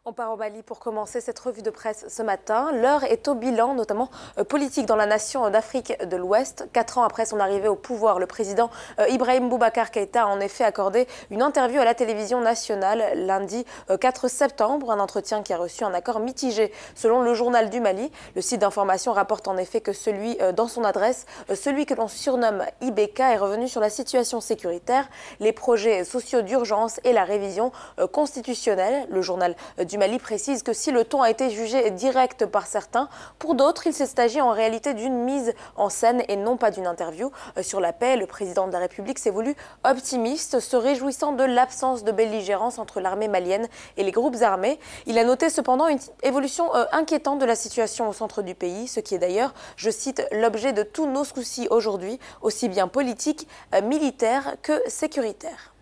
On part au Mali pour commencer cette revue de presse ce matin. L'heure est au bilan, notamment politique, dans la nation d'Afrique de l'Ouest. 4 ans après son arrivée au pouvoir, le président Ibrahim Boubacar Keïta a en effet accordé une interview à la télévision nationale lundi 4 septembre. Un entretien qui a reçu un accord mitigé selon le journal du Mali. Le site d'information rapporte en effet que dans son adresse, celui que l'on surnomme IBK est revenu sur la situation sécuritaire, les projets sociaux d'urgence et la révision constitutionnelle. Le journal du Mali précise que si le ton a été jugé direct par certains, pour d'autres, il s'est agi en réalité d'une mise en scène et non pas d'une interview. Sur la paix, le président de la République s'est voulu optimiste, se réjouissant de l'absence de belligérance entre l'armée malienne et les groupes armés. Il a noté cependant une évolution inquiétante de la situation au centre du pays, ce qui est d'ailleurs, je cite, l'objet de tous nos soucis aujourd'hui, aussi bien politiques, militaires que sécuritaires.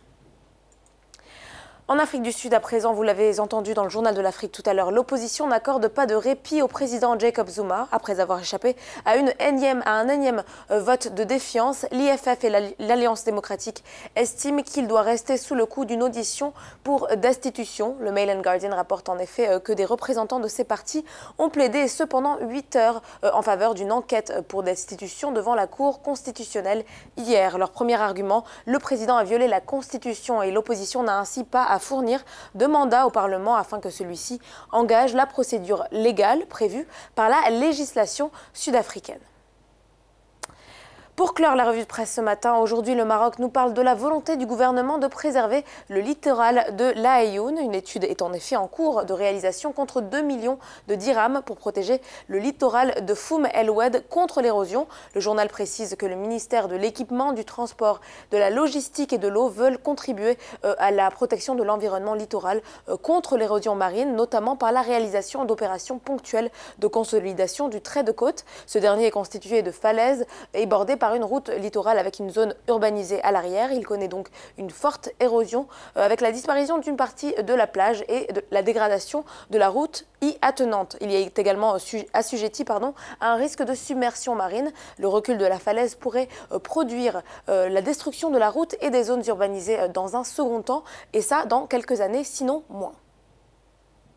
En Afrique du Sud, à présent, vous l'avez entendu dans le journal de l'Afrique tout à l'heure, l'opposition n'accorde pas de répit au président Jacob Zuma. Après avoir échappé à un énième vote de défiance, l'IFF et l'Alliance démocratique estiment qu'il doit rester sous le coup d'une audition pour destitution. Le Mail and Guardian rapporte en effet que des représentants de ces partis ont plaidé cependant 8 heures en faveur d'une enquête pour destitution devant la Cour constitutionnelle hier. Leur premier argument, le président a violé la Constitution et l'opposition n'a ainsi pas à fournir de mandat au Parlement afin que celui-ci engage la procédure légale prévue par la législation sud-africaine. Pour clore la revue de presse ce matin, aujourd'hui le Maroc nous parle de la volonté du gouvernement de préserver le littoral de l'Aïoun. Une étude est en effet en cours de réalisation contre 2 millions de dirhams pour protéger le littoral de Foum El Oued contre l'érosion. Le journal précise que le ministère de l'Équipement, du Transport, de la Logistique et de l'Eau veulent contribuer à la protection de l'environnement littoral contre l'érosion marine, notamment par la réalisation d'opérations ponctuelles de consolidation du trait de côte. Ce dernier est constitué de falaises et bordé par une route littorale avec une zone urbanisée à l'arrière. Il connaît donc une forte érosion avec la disparition d'une partie de la plage et la dégradation de la route y attenante. Il y est également assujetti à un risque de submersion marine. Le recul de la falaise pourrait produire la destruction de la route et des zones urbanisées dans un second temps, et ça dans quelques années, sinon moins.